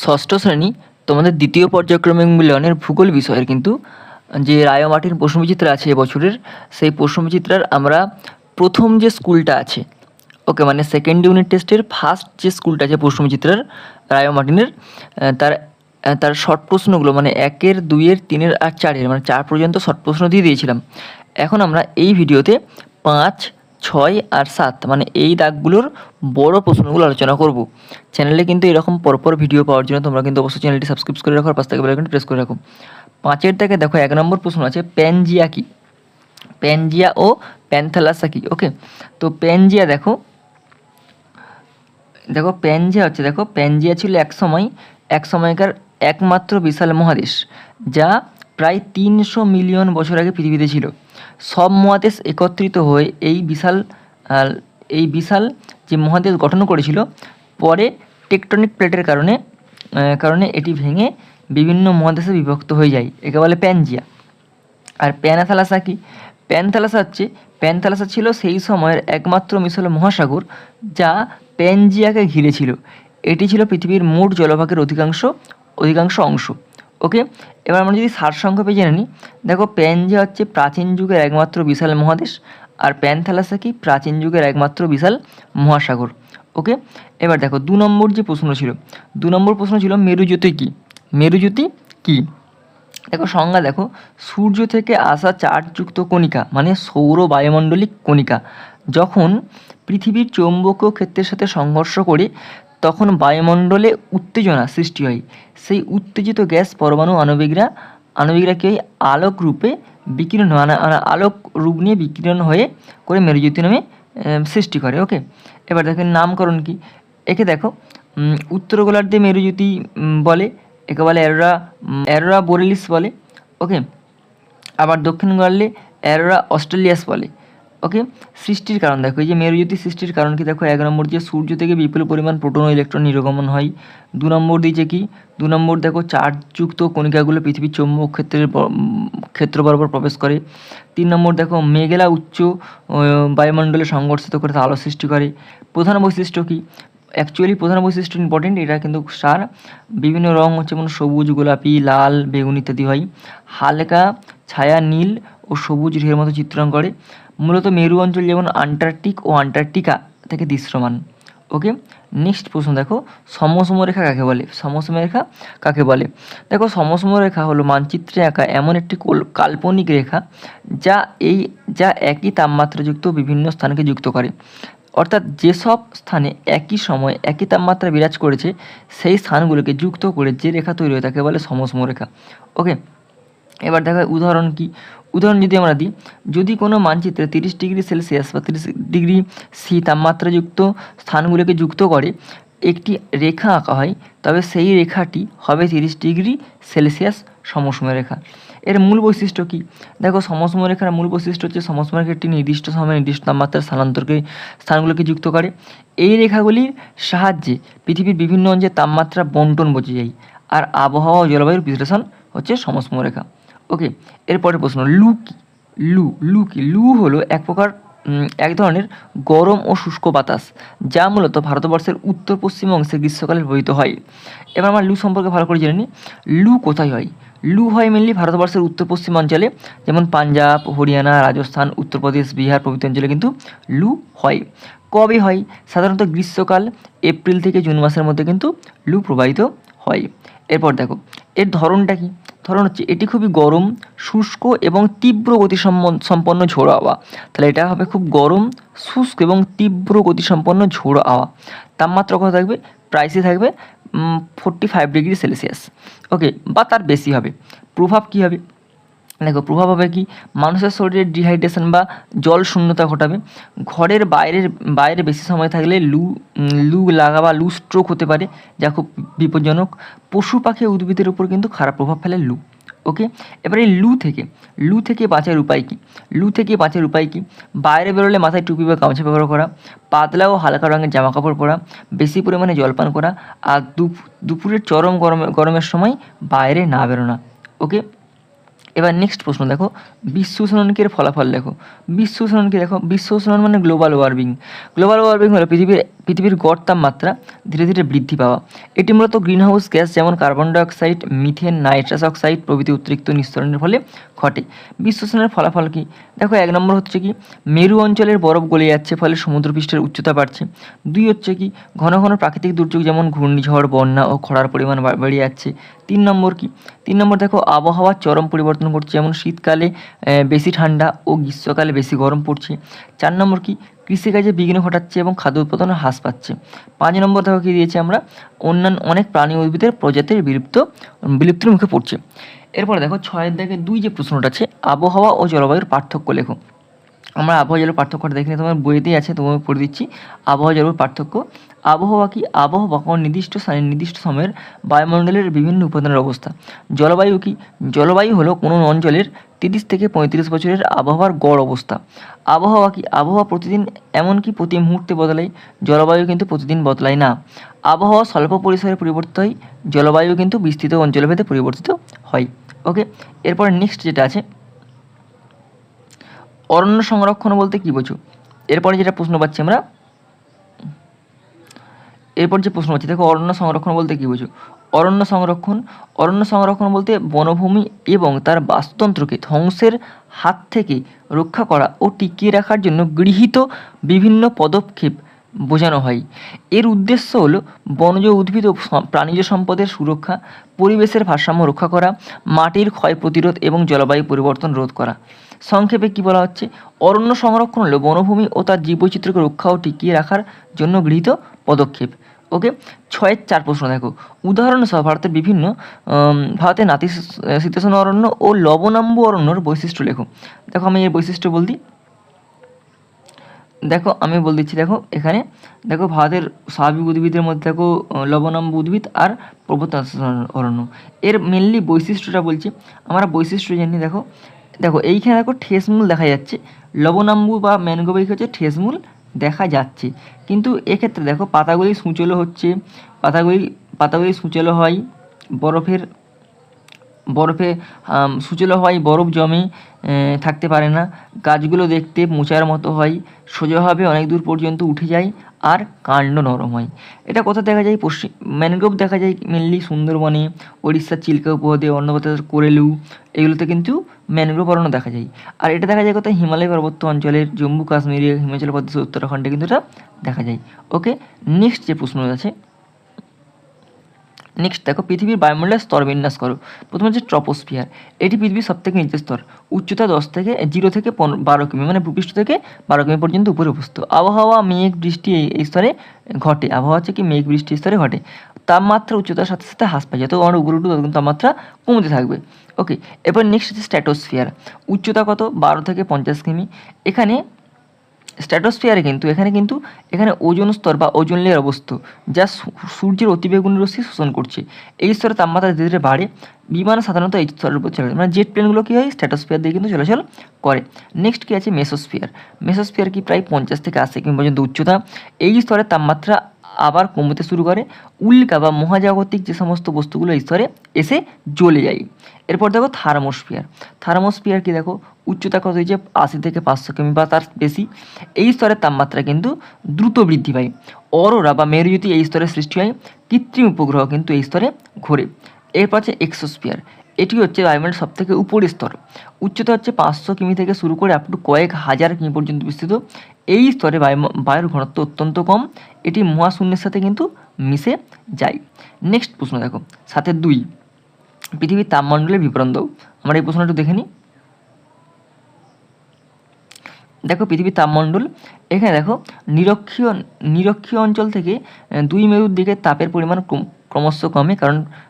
ষষ্ঠ শ্রেণী তোমাদের দ্বিতীয় পর্যায়ক্রমিক মূল্যায়নের ভূগোল বিষয়ের কিন্তু যে রায়মাটির প্রশ্নবিচিত্র আছে এবছরের, সেই প্রশ্নবিচিত্রার আমরা প্রথম যে স্কুলটা আছে, ওকে, মানে সেকেন্ড ইউনিট টেস্টের ফার্স্ট যে স্কুলটা আছে প্রশ্নবিচিত্রার রায়মার্টিনের, তার তার শর্ট প্রশ্নগুলো মানে 1, 2, 3 আর 4 মানে 4 পর্যন্ত শর্ট প্রশ্ন দিয়ে দিয়েছিলাম। এখন আমরা এই ভিডিওতে 5, 6 আর 7 মানে এই দাগগুলোর বড় প্রশ্নগুলো আলোচনা করব। চ্যানেলে কিন্তু এরকম পরপর ভিডিও পাওয়ার জন্য তোমরা কিন্তু অবশ্যই চ্যানেলটি সাবস্ক্রাইব করে রাখো আর পাশ থেকে বেল আইকনটি প্রেস করে রাখো। 5-এর দাগে দেখো 1 নম্বর প্রশ্ন আছে প্যানজিয়া কি? প্যানজিয়া ও প্যান্থালাসা কি? ওকে, তো প্যানজিয়া দেখো প্যানজিয়া ছিল এক সময়কার একমাত্র বিশাল মহাদেশ, যা প্রায় 300 মিলিয়ন বছর আগে পৃথিবীতে ছিল। সব মহাদেশ একত্রিত হয়ে এই বিশাল যে মহাদেশ গঠন করেছিল, পরে টেকটনিক প্লেটের কারণে এটি ভেঙে বিভিন্ন মহাদেশে বিভক্ত হয়ে যায়, একে বলে প্যানজিয়া। আর প্যানাথালাসা কি? প্যানথালাসা ছিল সেই সময়ের একমাত্র মিশল মহাসাগর, যা প্যানজিয়াকে ঘিরে ছিল। এটি ছিল পৃথিবীর মোট জলভাগের অধিকাংশ অংশ। ওকে, এবার আমরা যদি সারসংক্ষেপে জেনে নিই, দেখো প্যানজিয়া হচ্ছে প্রাচীন যুগের একমাত্র বিশাল মহাদেশ, আর প্যানথালাসা কি? প্রাচীন যুগের একমাত্র বিশাল মহাসাগর। ওকে, এবার দেখো 2 নম্বর যে প্রশ্ন ছিল, 2 নম্বর প্রশ্ন ছিল মেরুজ্যোতি কি? মেরুজ্যোতি কি? দেখো সংজ্ঞা দেখো, সূর্য থেকে আসা চার্জযুক্ত কণিকা মানে সৌর বায়ুমণ্ডলিক কণিকা যখন পৃথিবীর চৌম্বকীয় ক্ষেত্রের সাথে সংঘর্ষ করে তখন বায়ুমণ্ডলে উত্তেজনা সৃষ্টি হয়। সেই উত্তেজিত গ্যাস পরমাণু আণবিকরা কি হয়? আলোক রূপে বিকিরণ হয়, আলোক রূপ নিয়ে বিকিরণ হয়ে করে মেরুজ্যোতি নামে সৃষ্টি করে। ওকে, এবার দেখেন নামকরণ কি? একে দেখো উত্তর গোলার্ধে মেরুজ্যোতি বলে, একে বলে অ্যারোরা বোরেলিস বলে। ওকে, আবার দক্ষিণ গোলার্ধে অ্যারোরা অস্ট্রেলিয়াস বলে। ওকে, সৃষ্টির কারণ দেখো, এই যে মেরুজ্যোতি সৃষ্টির কারণ কি? দেখো 1 নম্বর যে সূর্য থেকে বিপুল পরিমাণ প্রোটন ও ইলেকট্রন নির্গমন হয়। 2 নম্বর দিয়েছে কি? 2 নম্বর দেখো চার্জযুক্ত কণিকাগুলো পৃথিবীর চৌম্বক ক্ষেত্র বরাবর প্রবেশ করে। 3 নম্বর দেখো মেঘেলা উচ্চ বায়ুমণ্ডলে সংঘর্ষিত করে আলো সৃষ্টি করে। প্রধান বৈশিষ্ট্য কি? অ্যাকচুয়ালি প্রধান বৈশিষ্ট্য ইম্পর্টেন্ট, এটা কিন্তু সার বিভিন্ন রং হচ্ছে যেমন সবুজ, গোলাপি, লাল, বেগুনি ইত্যাদি হয়। হালকা ছায়া নীল ও সবুজ ঢেউয়ের মতো চিত্রণ করে। মূলত মেরু অঞ্চল যেমন আন্টার্কটিক ও আন্টার্কটিকা থেকে দৃশ্যমান। ওকে, নেক্সট প্রশ্ন দেখো সমসম রেখা কাকে বলে? সমসম রেখা কাকে বলে? দেখো সমসম রেখা হলো মানচিত্রে আঁকা এমন একটি কাল্পনিক রেখা যা একই তাপমাত্রাযুক্ত বিভিন্ন স্থানকে যুক্ত করে। অর্থাৎ যেসব স্থানে একই সময় একই তাপমাত্রা বিরাজ করেছে সেই স্থানগুলোকে যুক্ত করে যে রেখা তৈরি হয় তাকে বলে সমসম রেখা। ওকে, এবার দেখো উদাহরণ কি? উদাহরণ যদি আমরা দিই, যদি কোনো মানচিত্রে 30 ডিগ্রি সেলসিয়াস বা 30 ডিগ্রি সি তাপমাত্রাযুক্ত স্থানগুলোকে যুক্ত করে একটি রেখা আঁকা হয়, তবে সেই রেখাটি হবে 30 ডিগ্রি সেলসিয়াস সমসম রেখা। এর মূল বৈশিষ্ট্য কি? দেখো সমসম রেখার মূল বৈশিষ্ট্য হচ্ছে সমসম রেখা একটি নির্দিষ্ট সময়ে নির্দিষ্ট তাপমাত্রার স্থানগুলোকে যুক্ত করে। এই রেখাগুলির সাহায্যে পৃথিবীর বিভিন্ন অঞ্চলের তাপমাত্রা বন্টন বোঝা যায়, আর আবহাওয়া ও জলবায়ুর বিশ্লেষণ হচ্ছে সমসম রেখা। ওকে, এরপরের প্রশ্ন লু কি? লু হলো এক ধরনের গরম ও শুষ্ক বাতাস, যা মূলত ভারতবর্ষের উত্তর পশ্চিম অংশে গ্রীষ্মকালে প্রবাহিত হয়। এবার আমরা লু সম্পর্কে ভালো করে জেনে নিই। লু কোথায় হয়? লু হয় মেনলি ভারতবর্ষের উত্তর পশ্চিম অঞ্চলে, যেমন পাঞ্জাব, হরিয়ানা, রাজস্থান, উত্তরপ্রদেশ, বিহার প্রভৃতি অঞ্চলে কিন্তু লু হয়। কবে হয়? সাধারণত গ্রীষ্মকাল এপ্রিল থেকে জুন মাসের মধ্যে কিন্তু লু প্রবাহিত হয়। এরপর দেখো এর ধরনটা কি? ধরন হচ্ছে এটি খুবই গরম, শুষ্ক এবং তীব্র গতিসম্পন্ন ঝোড়ো হাওয়া। তাহলে এটা হবে খুব গরম, শুষ্ক এবং তীব্র গতিসম্পন্ন ঝোড়ো হাওয়া। তাপমাত্রা কত থাকবে? প্রায়শই থাকবে 45 ডিগ্রি সেলসিয়াস। ওকে, বা তার বেশি হবে। প্রভাব কী হবে? দেখো প্রভাব হবে কি? মানুষের শরীরে ডিহাইড্রেশন বা জল শূন্যতা ঘটাবে। ঘরের বাইরে বেশি সময় থাকলে লু লাগা বা লু স্ট্রোক হতে পারে, যা খুব বিপজ্জনক। পশু পাখি উদ্ভিদের উপর কিন্তু খারাপ প্রভাব ফেলে লু। ওকে, এবারে লু থেকে বাঁচার উপায় কি? বাইরে বেরোলে মাথায় টুপি বা গামছা ব্যবহার করা, পাতলা ও হালকা রঙের জামা কাপড় পরা, বেশি পরিমাণে জলপান করা, আর দুপুরের চরম গরমের সময় বাইরে না বেরোনা। ওকে, এবার নেক্সট প্রশ্ন দেখো, বিশ্ব উষ্ণায়নকের ফলাফল দেখো। বিশ্ব উষ্ণায়নকে দেখো, বিশ্ব উষ্ণায়ন মানে গ্লোবাল ওয়ার্মিং। গ্লোবাল ওয়ার্মিং হলো পৃথিবীর গড় তাপমাত্রা ধীরে ধীরে বৃদ্ধি পাওয়া। এটি মূলত গ্রিনহাউস গ্যাস যেমন carbon dioxide, methane, nitrous oxide প্রভৃতি অতিরিক্ত নিঃসরণের ফলে ঘটে। বিশ্ব উষ্ণায়নের ফলাফল কি দেখো, 1 নম্বর হচ্ছে কি মেরু অঞ্চলের বরফ গলে যাচ্ছে, ফলে সমুদ্রপৃষ্ঠের উচ্চতা বাড়ছে। 2 হচ্ছে কি ঘন ঘন প্রাকৃতিক দুর্যোগ যেমন ঘূর্ণিঝড়, বন্যা ও খরার পরিমাণ বেড়ে যাচ্ছে। 3 নম্বর কি 3 নম্বর দেখো আবহাওয়ার চরম পরিবর্তন ঘটছে, যেমন শীতকালে বেশি ঠান্ডা ও গ্রীষ্মকালে বেশি গরম পড়ছে। 4 নম্বর কি কৃষিকাজে বিঘ্ন ঘটাচ্ছে এবং খাদ্য উৎপাদন হ্রাস পাচ্ছে। 5 নম্বর দেখো কি দিয়েছে আমরা, অন্যান্য অনেক প্রাণী উদ্ভিদের প্রজাতির বিলুপ্তির মুখে পড়ছে। এরপরে দেখো 6 দাগে 2 যে প্রশ্নটা আছে, আবহাওয়া ও জলবায়ুর পার্থক্য লেখো। আমরা আবহাওয়া জলবায়ুর পার্থক্যটা দেখিনি, তোমার বইতেই আছে, তোমাকে পড়ে দিচ্ছি। আবহাওয়া জলবায়ুর পার্থক্য। আবহাওয়া কি আবহাওয়া কোনো নির্দিষ্ট স্থানে নির্দিষ্ট সময়ের বায়ুমণ্ডলের বিভিন্ন উপাদানের অবস্থা। জলবায়ু কি জলবায়ু হলো কোনো অঞ্চলের 30 থেকে 35 বছরের আবহাওয়ার গড় অবস্থা। আবহাওয়া কি আবহাওয়া প্রতিদিন এমনকি প্রতি মুহূর্তে বদলায়, জলবায়ু কিন্তু প্রতিদিন বদলায় না। আবহাওয়া স্বল্প পরিসরে পরিবর্তিত হয়, জলবায়ু কিন্তু বিস্তৃত অঞ্চলভেদে পরিবর্তিত হয়। ওকে, এরপরে নেক্সট যেটা আছে, অরণ্য সংরক্ষণ বলতে কী বোঝো। এরপরে যেটা প্রশ্ন পাচ্ছি আমরা, এরপর যে প্রশ্ন পাচ্ছি দেখো, অরণ্য সংরক্ষণ বলতে কী বোঝো। অরণ্য সংরক্ষণ বলতে বনভূমি এবং তার বাস্তুতন্ত্রকে ধ্বংসের হাত থেকে রক্ষা করা ও টিকিয়ে রাখার জন্য গৃহীত বিভিন্ন পদক্ষেপ বোঝানো হয়। এর উদ্দেশ্য হলো বনজ উদ্ভিদ ও প্রাণীজ সম্পদের সুরক্ষা, পরিবেশের ভারসাম্য রক্ষা করা, মাটির ক্ষয় প্রতিরোধ এবং জলবায়ু পরিবর্তন রোধ করা। সংক্ষেপে কি বলা হচ্ছে, অরণ্য সংরক্ষণ হলো বনভূমি ও তার জীববৈচিত্র্যকে রক্ষা ও টিকিয়ে রাখার জন্য গৃহীত পদক্ষেপ। ওকে, 6-4 প্রশ্ন দেখো, উদাহরণসহ ভারতের নাতিশীতোষ্ণ অরণ্য ও লবণাম্বু অরণ্যর বৈশিষ্ট্য লেখো। দেখো আমি এর বৈশিষ্ট্য বলছি, দেখো আমি বলে দিচ্ছি। দেখো এখানে দেখো ভারতের স্বাভাবিক উদ্ভিদের মধ্যে দেখো লবণাম্বু উদ্ভিদ আর পর্বত অরণ্য। এর মেনলি বৈশিষ্ট্যটা বলছি, আমরা বৈশিষ্ট্য জানি। দেখো দেখো এইখানে দেখো ঠেসমূল দেখা যাচ্ছে, লবণাম্বু বা ম্যানগ্রোভে কী হচ্ছে ঠেসমূল দেখা যাচ্ছে, কিন্তু এক্ষেত্রে দেখো পাতাগুলি সূচলো হচ্ছে, পাতাগুলি সূচলো হয়, বরফে সূচলো হয়, বরফ জমে থাকতে পারে না, গাছগুলো দেখতে মোচার মতো হয়, সোজাভাবে অনেক দূর পর্যন্ত উঠে যায় আর কাণ্ড নরম হয়। এটা কোথায় দেখা যায়, ম্যানগ্রোভ দেখা যায় মেনলি সুন্দরবনে, ওড়িশার চিল্কা উপহ্রদে, অন্ধ্রপ্রদেশের কোরেলু, এগুলোতে কিন্তু ম্যানগ্রোভ অরণ্য দেখা যায়। আর এটা দেখা যায় কোথায়, হিমালয় পার্বত্য অঞ্চলের, জম্মু কাশ্মীরে, হিমাচল প্রদেশ, উত্তরাখণ্ডে কিন্তু এটা দেখা যায়। ওকে, নেক্সট যে প্রশ্ন আছে, নেক্সট দেখো পৃথিবীর বায়ুমণ্ডলের স্তর বিন্যাস করো। প্রথমে হচ্ছে ট্রপোস্ফিয়ার, এটি পৃথিবীর সবথেকে নিচের স্তর, উচ্চতা 0 থেকে 12 কিমি, মানে ভূপৃষ্ঠ থেকে 12 কিমি পর্যন্ত উপরে অবস্থিত। আবহাওয়া মেঘ বৃষ্টি এই স্তরে ঘটে, আবহাওয়া হচ্ছে কি মেঘ বৃষ্টি স্তরে ঘটে। তাপমাত্রা উচ্চতার সাথে সাথে হ্রাস পায়, যত আমরা উপরে উঠবো তত কিন্তু তাপমাত্রা কমতে থাকবে। ওকে, এরপর নেক্সট হচ্ছে স্ট্র্যাটোস্ফিয়ার, উচ্চতা কত 12 থেকে 50 কিমি। এখানে স্ট্র্যাটোস্ফিয়ারে এখানে ওজোন স্তর বা ওজোন লেয়ার অবস্থিত, যা সূর্যের অতিবেগুনি রশ্মি শোষণ করছে। এই স্তরে তাপমাত্রা ধীরে ধীরে বাড়ে। বিমান সাধারণত এই স্তরের উপর চলে, মানে জেট প্লেনগুলো কী হয় স্ট্র্যাটোস্ফিয়ার দিয়ে কিন্তু চলাচল করে। নেক্সট কী আছে, মেসোস্ফিয়ার কি প্রায় 50 থেকে 80 কিমি পর্যন্ত উচ্চতা। এই স্তরের তাপমাত্রা আবার কমতে শুরু করে, উল্কা বা মহাজাগতিক যে সমস্ত বস্তুগুলো এই স্তরে এসে জ্বলে যায়। এরপর দেখো থার্মোস্ফিয়ার কি দেখো, উচ্চতা কত হয়েছে 80 থেকে 500 কিমি বা তার বেশি। এই স্তরের তাপমাত্রা কিন্তু দ্রুত বৃদ্ধি পায়। অরোরা বা মেরুজ্যোতি এই স্তরে সৃষ্টি হয়, কৃত্রিম উপগ্রহ কিন্তু এই স্তরে ঘোরে। এরপর আছে এক্সোস্ফিয়ার, এটি হচ্ছে বায়ুমণ্ডলের সবথেকে উপরের স্তর, উচ্চতা হচ্ছে 500 কিমি থেকে শুরু করে আপ টু কয়েক হাজার কিমি পর্যন্ত বিস্তৃত। এই স্তরে বায়ুর ঘনত্ব অত্যন্ত কম, এটি মহাশূন্যের সাথে কিন্তু মিশে যায়। নেক্সট প্রশ্ন দেখো 7-2, পৃথিবীর তাপমণ্ডলের বিবরণ দাও। আমরা এই প্রশ্নটা একটু দেখে নিই। দেখো পৃথিবীর তাপমণ্ডল, এখানে দেখো নিরক্ষীয় অঞ্চল থেকে 2 মেরুর দিকে তাপের পরিমাণ ক্রমশ কমে,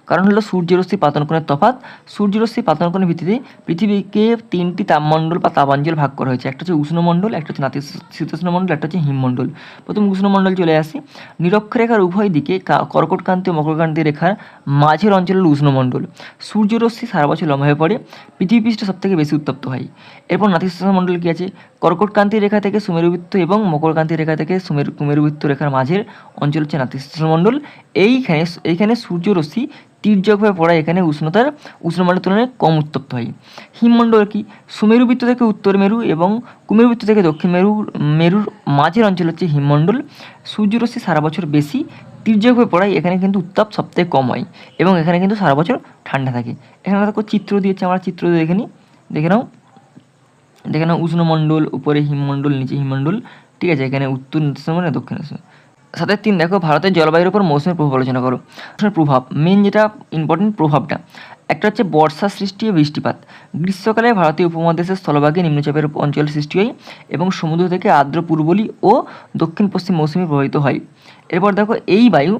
কারণ হলো সূর্যরশ্মি পাতনকোণের তফাৎ। সূর্যরশ্মি পাতনকোণের ভিত্তিতে পৃথিবীকে 3টি তাপমণ্ডল বা তাপাঞ্চল ভাগ করা হয়েছে, একটা হচ্ছে উষ্ণমণ্ডল, একটা হচ্ছে নাতিশীতোষ্ণ মণ্ডল, একটা হচ্ছে হিমমণ্ডল। প্রথম উষ্ণমণ্ডল চলে আসি, নিরক্ষরেখার উভয় দিকে কর্কটক্রান্তি ও মকরক্রান্তি রেখার মাঝের অঞ্চল হল উষ্ণমণ্ডল। সূর্যরশ্মি সারা বছর লম্বা হয়ে পড়ে, পৃথিবী পৃষ্ঠ সবথেকে বেশি উত্তপ্ত হয়। এরপর নাতিশীতোষ্ণ মণ্ডল কী আছে, কর্কটক্রান্তি রেখা থেকে সুমেরুবৃত্ত এবং মকরক্রান্তি রেখা থেকে কুমেরুবৃত্ত রেখার মাঝের অঞ্চল হচ্ছে নাতিশীতোষ্ণ মণ্ডল। এইখানে সূর্যরশ্মি তির্যকভাবে পড়ায় এখানে উষ্ণমণ্ডলের তুলনায় কম উত্তপ্ত হয়। হিমমণ্ডল কি? সুমেরু বৃত্ত থেকে উত্তর মেরু এবং কুমেরু বৃত্ত থেকে দক্ষিণ মেরুর মাঝের অঞ্চল হচ্ছে হিমমণ্ডল। সূর্যরশ্মি সারা বছর বেশি তির্যকভাবে পড়ায় এখানে কিন্তু উত্তাপ সবথেকে কম হয় এবং এখানে কিন্তু সারা বছর ঠান্ডা থাকে। এখানে দেখো চিত্র দিয়েছে, আমরা চিত্র দিয়ে দেখে নাও উষ্ণমণ্ডল, উপরে হিমমণ্ডল, নিচে হিমমণ্ডল, ঠিক আছে। এখানে উত্তর মানে দক্ষিণ। সাথে 3 দেখো ভারতের জলবায়ুর উপর মৌসুমের প্রভাব আলোচনা করো। প্রভাব মেন যেটা ইম্পর্টেন্ট প্রভাবটা, একটা হচ্ছে বর্ষা সৃষ্টি ও বৃষ্টিপাত। গ্রীষ্মকালে ভারতীয় উপমহাদেশের স্থলভাগে নিম্নচাপের অঞ্চল সৃষ্টি হয় এবং সমুদ্র থেকে আর্দ্র পূর্বলি ও দক্ষিণ পশ্চিম মৌসুমে প্রভাবিত হয়। এরপর দেখো এই বায়ু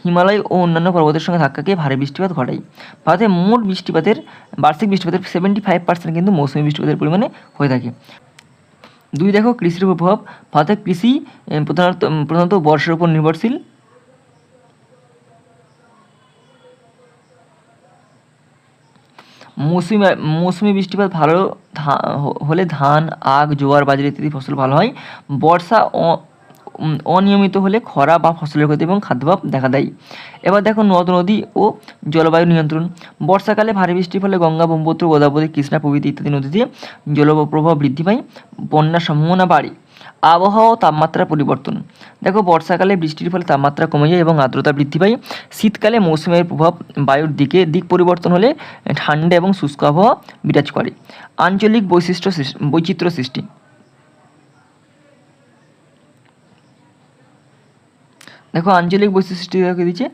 হিমালয় ও অন্যান্য পর্বতের সঙ্গে ধাক্কা খেয়ে ভারী বৃষ্টিপাত ঘটায়। ভারতের মোট বার্ষিক বৃষ্টিপাতের 75% কিন্তু মৌসুমী বৃষ্টিপাতের পরিমাণে হয়ে থাকে। 2 দেখো কৃষির উপর প্রভাব। ভারতের কৃষি প্রধানত বর্ষার উপর নির্ভরশীল। মৌসুমী বৃষ্টিপাত ভালো হলে ধান, আখ, জোয়ার, বাজরা ইত্যাদি ফসল ভালো হয়। বর্ষা অনিয়মিত হলে খরা বা ফসলের ক্ষতি এবং খাদ্যাভাব দেখা দেয়। এবার দেখো নদ নদী ও জলবায়ু নিয়ন্ত্রণ। বর্ষাকালে ভারী বৃষ্টির ফলে গঙ্গা, ব্রহ্মপুত্র, গোদাবরী, কৃষ্ণা প্রভৃতি ইত্যাদি নদীতে জলপ্রবাহ বৃদ্ধি পায়, বন্যার সম্ভাবনা বাড়ে। আবহাওয়া ও তাপমাত্রার পরিবর্তন। দেখো বর্ষাকালে বৃষ্টির ফলে তাপমাত্রা কমে যায় এবং আর্দ্রতা বৃদ্ধি পায়। শীতকালে মৌসুমের প্রভাব বায়ুর দিক পরিবর্তন হলে ঠান্ডা এবং শুষ্ক আবহাওয়া বিরাজ করে। আঞ্চলিক বৈচিত্র্য সৃষ্টি। দেখো আঞ্চলিক বৈশিষ্ট্য সৃষ্টি দিচ্ছে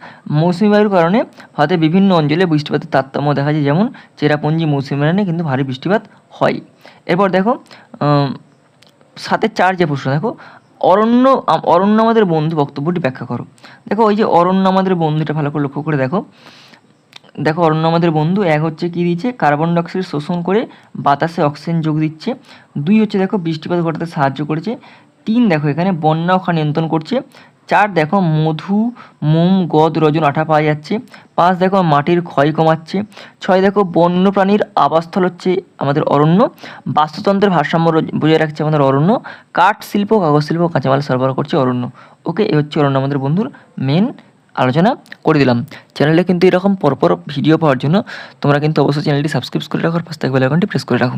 মৌসুমী বায়ুর কারণে ভারতের বিভিন্ন অঞ্চলে বৃষ্টিপাতের তারতম্য দেখা যায়, যেমন চেরাপুঞ্জি মৌসুমী বায়ু কিন্তু ভারী বৃষ্টিপাত হয়। এরপর দেখো 7-4 যে প্রশ্ন, দেখো অরণ্য আমাদের বন্ধু, বক্তব্যটি ব্যাখ্যা করো। দেখো ওই যে অরণ্য আমাদের বন্ধুটা ভালো করে লক্ষ্য করে দেখো অরণ্য আমাদের বন্ধু। 1 হচ্ছে কী দিচ্ছে, কার্বন ডাইঅক্সাইড শোষণ করে বাতাসে অক্সিজেন যোগ দিচ্ছে। 2 হচ্ছে দেখো বৃষ্টিপাত ঘটাতে সাহায্য করেছে। 3 দেখো এখানে বন্যা ও খরা নিয়ন্ত্রণ করছে। 4 দেখো মধু, মোম, গদ, রজন, আঠা পাওয়া যাচ্ছে। 5 দেখো মাটির ক্ষয় কমাচ্ছে। 6 দেখো বন্যপ্রাণীর আবাসস্থল হচ্ছে আমাদের অরণ্য। বাস্তুতন্ত্রের ভারসাম্য বজায় রাখছে আমাদের অরণ্য। কাঠ শিল্প, কাগজ শিল্প, কাঁচামাল সরবরাহ করছে অরণ্য। ওকে, এই হচ্ছে অরণ্য আমাদের বন্ধুর মেন আলোচনা করে দিলাম। চ্যানেলে কিন্তু এরকম পরপর ভিডিও পাওয়ার জন্য তোমরা কিন্তু অবশ্যই চ্যানেলটি সাবস্ক্রাইব করে রাখো, পাশে থাকা বেল আইকনটি প্রেস করে রাখো।